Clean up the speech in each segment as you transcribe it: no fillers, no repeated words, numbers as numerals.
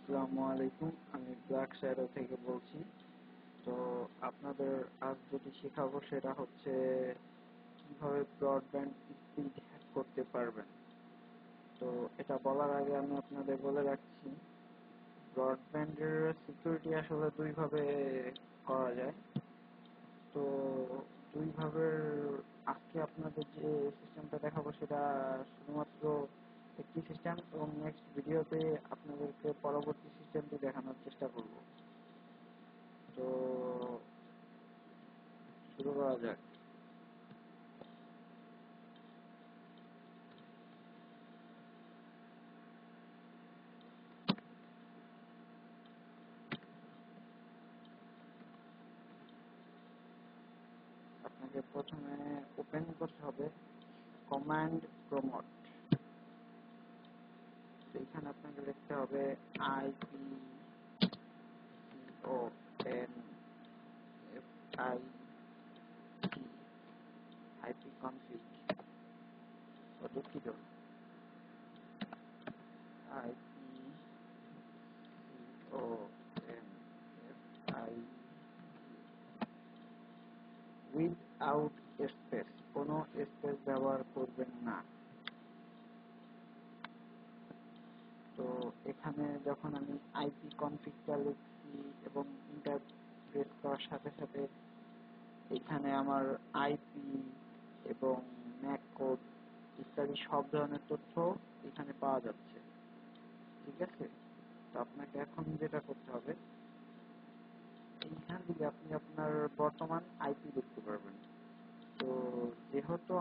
আসসালামু আলাইকুম, আমি ব্ল্যাক শ্যাডো থেকে বলছি। তো আপনাদের আজ যেটি শেখাবো সেটা হচ্ছে কিভাবে ব্রডব্যান্ড স্পিড হ্যাক করতে পারবেন। তো এটা বলার আগে আমি আপনাদের বলে রাখছি, ব্রডব্যান্ডের সিকিউরিটি আসলে দুইভাবে করা যায়। তো দুইভাবে আজকে আপনাদের যে সিস্টেমটা দেখাবো সেটা শুধুমাত্র একটি সিস্টেম, এবং নেক্সট ভিডিওতে আপনাদেরকে পরবর্তী সিস্টেমটি দেখানোর চেষ্টা করব। তো শুরু করা যাক। আপনাকে প্রথমে ওপেন করতে হবে কমান্ড প্রমোট। এখানে আপনাকে লিখতে হবে IP config, দুঃখিত, উইথআউট স্পেস, কোনো স্পেস ব্যবহার করবেন না। তো এখানে যখন আমি আইপি কনফিগটা লিখছি এবং ইন্টার প্রেস করার সাথে সাথে এখানে আমার আইপি এবং ম্যাক কোড ইত্যাদি সব ধরনের তথ্য এখানে পাওয়া যাচ্ছে। ঠিক আছে, তো আপনাকে এখন যেটা করতে হবে, এইখান থেকে আপনি আপনার বর্তমান আইপি দেখতে পারবেন। তো যেহেতু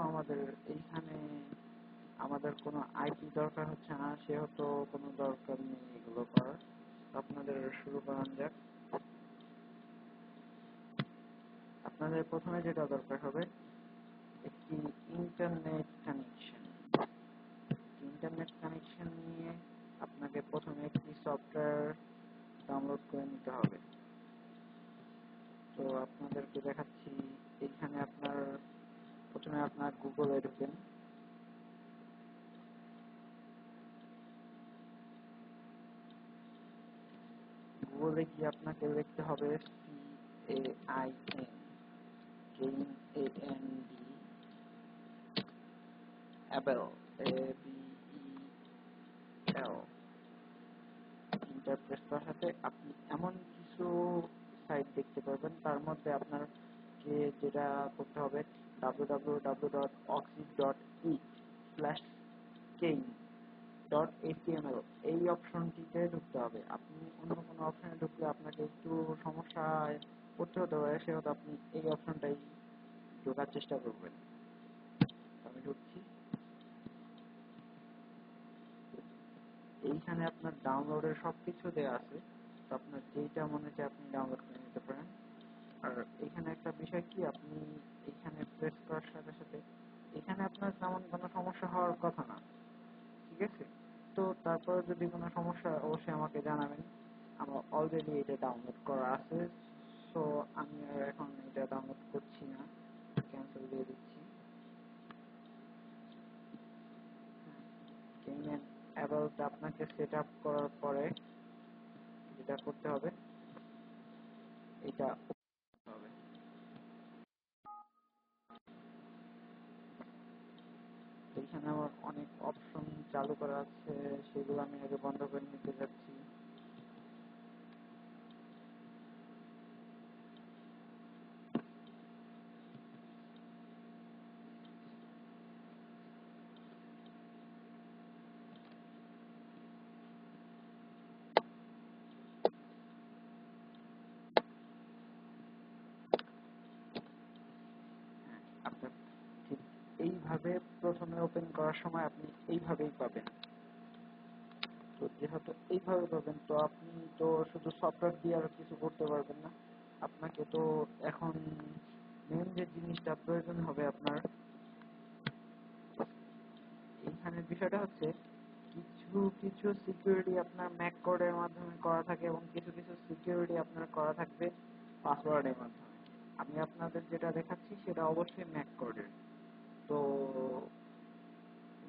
আমাদের কোনো আইপি দরকার হচ্ছে না, সেহেতু কোনো দরকার নেই এগুলো করার। আপনাদের শুরু করান যাক। আপনাদের প্রথমে যেটা দরকার হবে একটি ইন্টারনেট কানেকশন। ইন্টারনেট কানেকশন নিয়ে আপনাকে প্রথমে একটি সফটওয়্যার ডাউনলোড করে নিতে হবে। তো আপনাদেরকে দেখাচ্ছি, এখানে প্রথমে আপনার গুগলে ঢুকেন। গুগলে গিয়ে আপনাকে লিখতে হবে ABEL, ইন্টার প্রেস করার সাথে আপনি এমন কিছু সাইট দেখতে পাবেন। তার মধ্যে আপনাকে যেটা করতে হবে www.oxid.it/keyn.html, এই অপশনটিতে ঢুকতে হবে। আপনি অন্য কোনো অপশনে ঢুকলে আপনাকে একটু সমস্যায় পড়তে হতে পারে, সেহেতু আপনি এই অপশনটাই ঢোকার চেষ্টা করবেন। আমি ঢুকছি। এইখানে আপনার ডাউনলোডের সবকিছু দেওয়া আছে, তো আপনার যেটা মনে চায় আপনি ডাউনলোড করে নিতে পারেন। আর এখানে একটা বিষয় কি, আপনি এখানে প্রেস করার সাথে সাথে এখানে আপনার তেমন কোনো সমস্যা হওয়ার কথা না। ঠিক আছে, তো তারপরে যদি কোনো সমস্যা অবশ্যই আমাকে জানাবেন। আমার অলরেডি এটা ডাউনলোড করা আছে, সো আমি আর এখন এটা ডাউনলোড করছি না, ক্যান্সেল দিয়ে দিচ্ছি। অ্যাবাউট আপনাকে সেট আপ করার পরে যেটা করতে হবে, এটা হবে। এখানে আমার অনেক অপশন চালু করা আছে, সেগুলো আমি আগে বন্ধ করে নিতে যাচ্ছি। আপনার ঠিক এইভাবে প্রথমে ওপেন করার সময় আপনি এইভাবেই পাবেন। তো যেহেতু এইভাবে পাবেন, তো আপনি তো শুধু সফটওয়্যার দিয়ে আর কিছু করতে পারবেন না। আপনাকে তো এখন মেন যে জিনিসটা প্রয়োজন হবে আপনার, এইখানের বিষয়টা হচ্ছে কিছু কিছু সিকিউরিটি আপনার ম্যাক কোডের মাধ্যমে করা থাকে এবং কিছু কিছু সিকিউরিটি আপনার করা থাকবে পাসওয়ার্ডের মাধ্যমে। আমি আপনাদের যেটা দেখাচ্ছি সেটা অবশ্যই ম্যাক কোডের। তো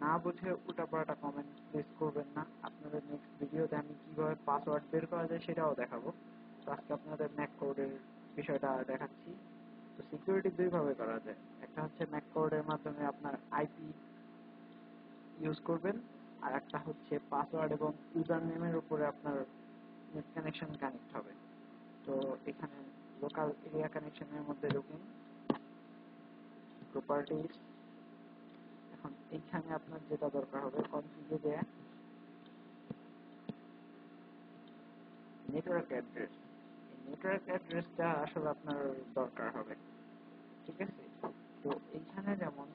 না বুঝে উল্টাপাল্টা কমেন্ট প্লেস করবেন না। আপনাদের নেক্সট ভিডিওতে আমি কিভাবে পাসওয়ার্ড বের করা যায় সেটাও দেখাবো। তো আজকে আপনাদের ম্যাক কোডের বিষয়টা দেখাচ্ছি। তো সিকিউরিটি দুইভাবে করা যায়, একটা হচ্ছে ম্যাক কোডের মাধ্যমে আপনার আইপি ইউজ করবেন, আর একটা হচ্ছে পাসওয়ার্ড এবং ইউজার নেমের উপরে আপনার নেট কানেকশন কানেক্ট হবে। তো এখানে লোকাল এরিয়া কানেকশনের মধ্যে ঢুকুন, প্রপার্টিজ। এখন এইখানে আপনার যেটা দরকার হবে কনফিগে দেয়া নেটওয়ার্ক অ্যাড্রেস। এই নেটওয়ার্ক অ্যাড্রেসটা আসলে আপনার দরকার হবে, ঠিক আছে? তো এইখানে যেমন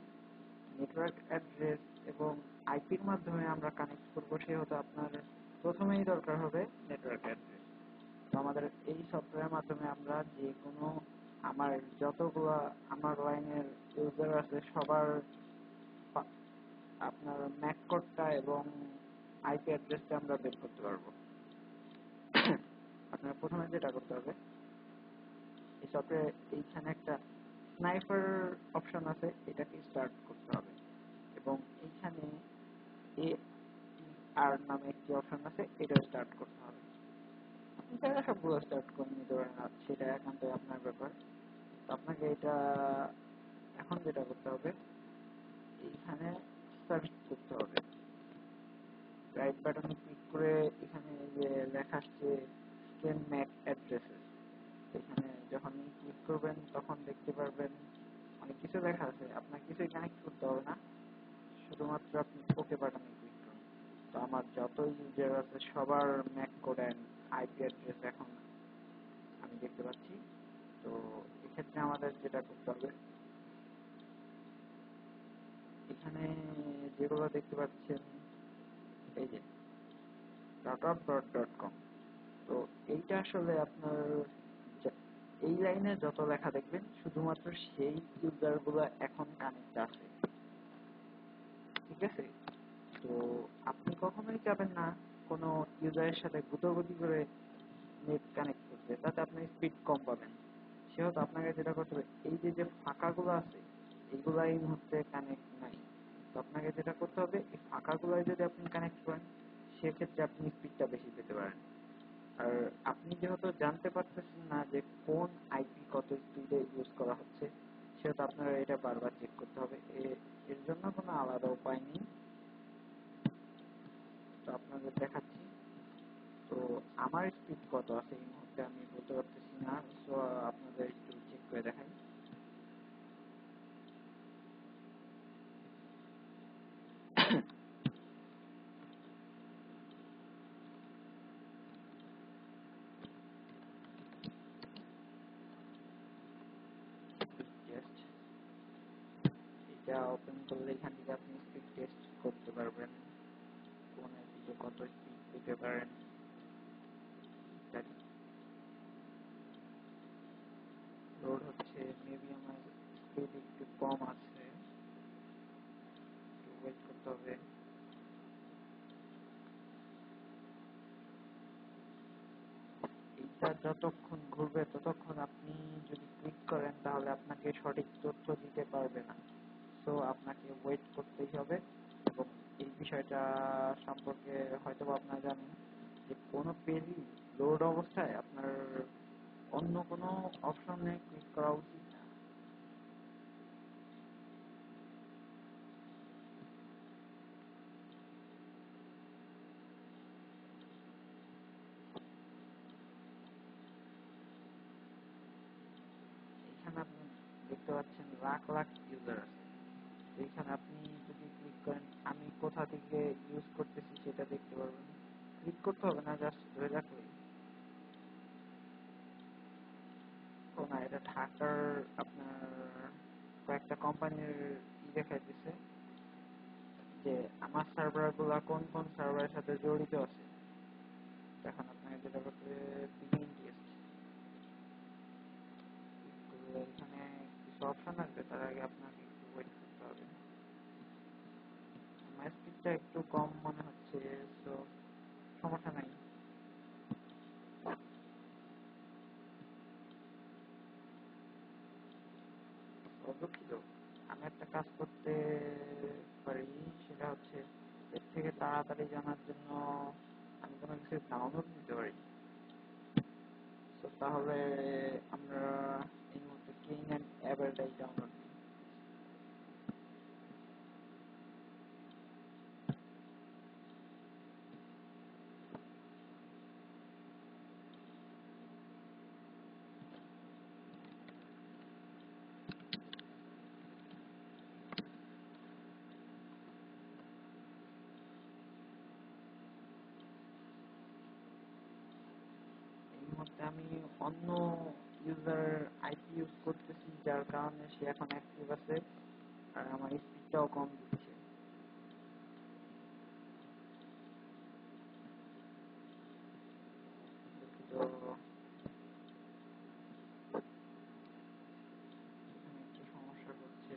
নেটওয়ার্ক অ্যাড্রেস এবং আইপির মাধ্যমে আমরা কানেক্ট করবো, সেহেতু আপনার প্রথমেই দরকার হবে নেটওয়ার্ক অ্যাড্রেস। তো আমাদের এই সফটওয়্যারের মাধ্যমে আমরা যে কোনো যতগুলো আমার লাইনের ইউজার আছে সবার আপনার ম্যাক কোডটা এবং আইপি অ্যাড্রেসটা আমরা বের করতে পারবো। আপনার প্রথমে যেটা করতে হবে, এই সফটওয়্যারে এইখানে একটা স্নাইপার অপশন আছে, এটাকে স্টার্ট করতে হবে এবং এইখানে এ আর নামে একটি অপশন আছে, এটা স্টার্ট করতে হবে। আপনি চাইলে সবগুলো স্টার্ট করে নিতে পারেন, সেটা একান্তই আপনার ব্যাপার। তো আপনাকে এটা এখন যেটা করতে হবে, এইখানে সার্চ করতে হবে। রাইট বাটনে ক্লিক করে এখানে যে লেখা আসছে স্ক্যান ম্যাক অ্যাড্রেসেস, এখানে যখন ক্লিক করবেন তখন দেখতে পারবেন অনেক কিছু লেখা আছে। আপনার কিছুই কানেক্ট করতে হবে না, শুধুমাত্র আপনি ওকে বাটনে ক্লিক করুন। তো আমার যত ইউজার আছে সবার Mac code end IP address এখন আমি দেখতে পাচ্ছি। তো এক্ষেত্রে আমাদের যেটা করতে হবে, এখানে যেগুলো দেখতে পাচ্ছেন এই যে .com, তো এইটা আসলে আপনার এই লাইনে যত লেখা দেখবেন শুধুমাত্র সেই ইউজার গুলো এখন কানেক্ট আছে, ঠিক আছে? তো আপনি কখনোই চাবেন না কোনো ইউজারের সাথে গুটোগুটি করে নেট কানেক্ট করতে, তাতে আপনি স্পিড কম পাবেন। সেহেতু আপনাকে যেটা করতে হবে, এই যে ফাঁকাগুলো আছে এইগুলো এই মুহূর্তে কানেক্ট নাই। তো আপনাকে যেটা করতে হবে, এই ফাঁকাগুলোয় যদি আপনি কানেক্ট করেন সেক্ষেত্রে আপনি স্পিডটা বেশি পেতে পারেন। আর আপনি যেহেতু জানতে পারতেছেন না যে কোন আইপি কত স্পিডে ইউজ করা হচ্ছে, সেহেতু আপনার এটা বারবার চেক করতে হবে। এর জন্য কোনো আলাদা উপায় নেই। তো আপনাদের দেখাচ্ছি। তো আমার স্পিড কত আছে এই মুহূর্তে আমি বলতে পারতেছি না, তো আপনাদের একটু চেক করে দেখাই। টেস্ট, এটা ওপেন করলে এখান থেকে আপনি স্পিড টেস্ট করতে পারবেন, কোন আইপিতে কত স্পিড পেতে পারেন ইত্যাদি। লোড হচ্ছে, মেবি আমার স্পিড একটু কম আছে, একটু ওয়েট করতে হবে। এটা যতক্ষণ ঘুরবে ততক্ষণ আপনি যদি ক্লিক করেন তাহলে আপনাকে সঠিক তথ্য দিতে পারবে না। তো আপনাকে ওয়েট করতেই হবে। এবং এই বিষয়টা সম্পর্কে হয়তো আপনারা জানেন যে কোনো পেজই লোড অবস্থায় আপনার অন্য কোনো অপশনে ক্লিক করা উচিত না। এখানে আপনি দেখতে পাচ্ছেন লাখ লাখ ইউজার আছে। এইখানে আপনি যদি ক্লিক করেন, আমি কোথা থেকে ইউজ করতেছি সেটা দেখতে পারবেন। ক্লিক করতে হবে না, জাস্ট ধরে রাখলেই। ও না, এটা ঢাকার আপনার কয়েকটা কোম্পানির দেখাইতেছে যে আমার সার্ভার গুলা কোন কোন সার্ভারের সাথে জড়িত আছে। এখন আপনাকে যেটা করতে বিগিন টেস্ট, এখানে কিছু অপশন আসবে, তার আগে আপনাকে একটু ওয়েট করতে হবে। আমার স্পিডটা একটু কম মনে হচ্ছে, তো সমস্যা নাই। দুঃখিত, একটা কাজ করতে পারি, সেটা হচ্ছে এর থেকে তাড়াতাড়ি জানার জন্য আমি কোনো কিছু ডাউনলোড নিতে পারি। তো তাহলে আমরা এই মুহূর্তে কিং অ্যান্ড অ্যাবেলটাই ডাউনলোড দিই। এই মুহূর্তে আমি অন্য ইউজার আইপি ইউজ করতেছি, যার কারণে সে এখন অ্যাক্টিভ আছে আর আমার স্পিডটাও কম দিচ্ছে। তো এখানে একটু সমস্যা করছে।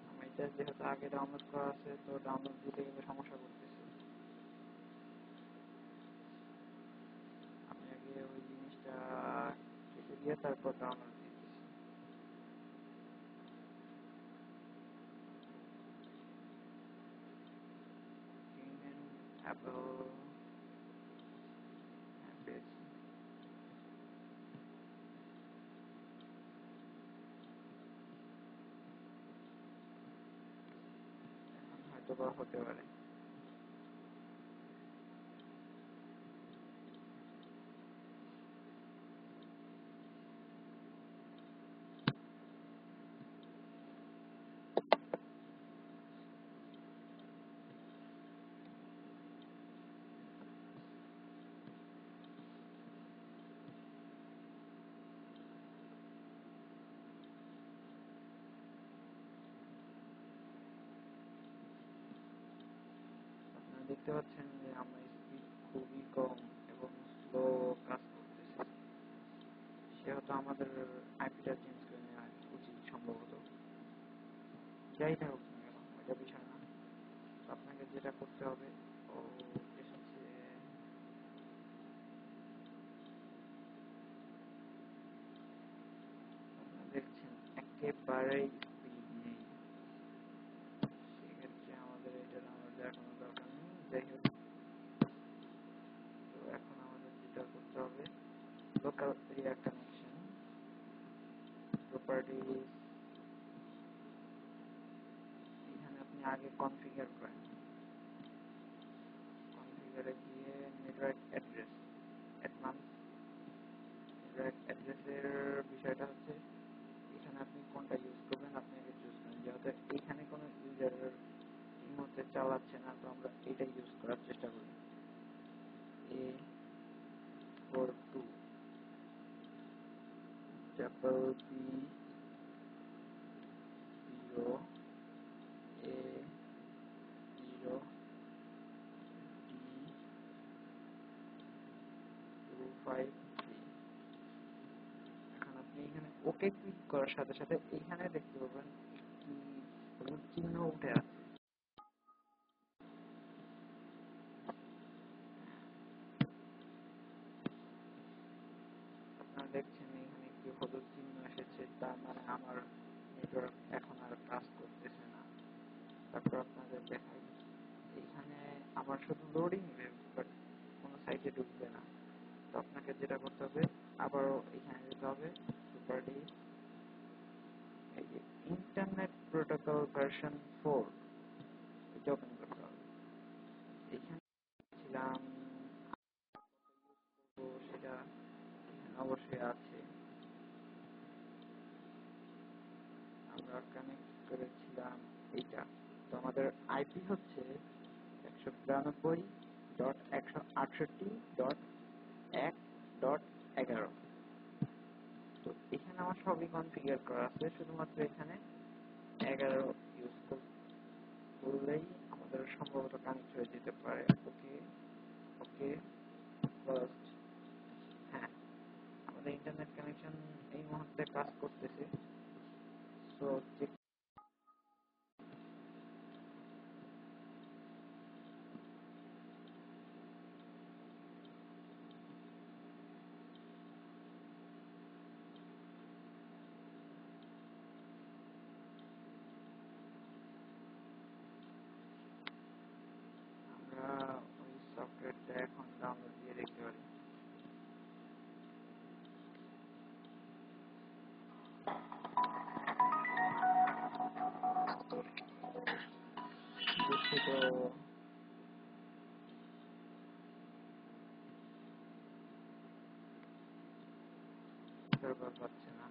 আমার এটা যেহেতু আগে ডাউনলোড করা আছে, তো ডাউনলোড দিতে গেলে সমস্যা করতেছে। আমি আগে ওই জিনিসটা কেটে দিয়ে তারপর ডাউনলোড দিতেছি। কিং অ্যান্ড অ্যাপেল পেয়েছি। এখন হয়তো বা হতে পারে। আপনারা দেখতে পাচ্ছেন যে আমার স্পিড খুবই কম এবং স্লো কাজ করতেছে। সেহেতু আমাদের আইপিটা চেঞ্জ করে নেওয়া উচিত সম্ভবত। যাই থাকুক না কেন, এটা বিষয় না। তো আপনাকে যেটা করতে হবে, ও এসেছে, আপনারা দেখছেন একেবারেই স্পিড নেই। সেক্ষেত্রে আমাদের এটা ডাউনলোড দেওয়ার কোনো দরকার নেই। যাই হোক, তো এখন আমাদের যেটা করতে হবে, লোকাল এরিয়া কানেকশন প্রপার্টিজ, এখানে আপনি আগে কনফিগার করেন। কনফিগারে গিয়ে নেটওয়ার্ক অ্যাড্রেস, অ্যাডভান্স নেটওয়ার্ক অ্যাড্রেসের বিষয়টা হচ্ছে এখানে আপনি কোনটা ইউজ করবেন আপনি আগে চুজ করেন। যেহেতু এখানে কোনো ইউজার এই মুহূর্তে চালাচ্ছে না, তো আমরা এটা ইউজ করার চেষ্টা করি। A42 double B 0 A0 D253। এখন আপনি এখানে ওকে ক্লিক করার সাথে সাথে এখানে দেখতে পাবেন একটি হলুদ চিহ্ন উঠে আছে। আপনারা দেখছেন এখানে একটি হলুদ চিহ্ন এসেছে, তার মানে আমার নেটওয়ার্ক এখন আর কাজ করতেছে না। তারপর আপনাদের দেখাই, এখানে আমার শুধু লোডিং নেবে, বাট কোনো সাইটে ঢুকবে না। তো আপনাকে যেটা করতে হবে, আবারও এখানে যেতে হবে, প্রপার্টি, এই যে ইন্টারনেট প্রোটোকল ভার্সন 4, এটা ওপেন করতে হবে। এখানে ছিলাম, তো সেটা এখানে অবশ্যই আছে। আমরা কানেক্ট করেছিলাম এইটা। তো আমাদের আইপি হচ্ছে 192.168.1.11। তো এখানে আমার সবই কনফিগার করা আছে, শুধুমাত্র এখানে 11 ইউজ করলেই আমাদের সম্ভবত কানেক্ট হয়ে যেতে পারে। ওকে, ওকে, ফার্স্ট, হ্যাঁ, আমাদের ইন্টারনেট কানেকশন এই মুহূর্তে কাজ করতেছে। সো দুঃখিত। সার্ভার পাচ্ছে না,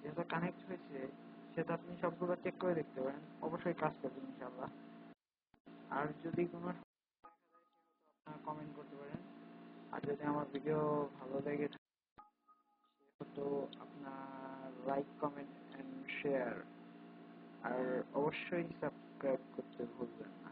যেটা কানেক্ট হয়েছে সেটা আপনি সবগুলো চেক করে দেখতে পারেন, অবশ্যই কাজ করবে ইনশাআল্লাহ। আর যদি কোনো আপনারা কমেন্ট করতে পারেন। আর যদি আমার ভিডিও ভালো লেগে থাকে তো আপনার লাইক, কমেন্ট এন্ড শেয়ার, আর অবশ্যই সাবস্ক্রাইব করতে ভুলবেন না।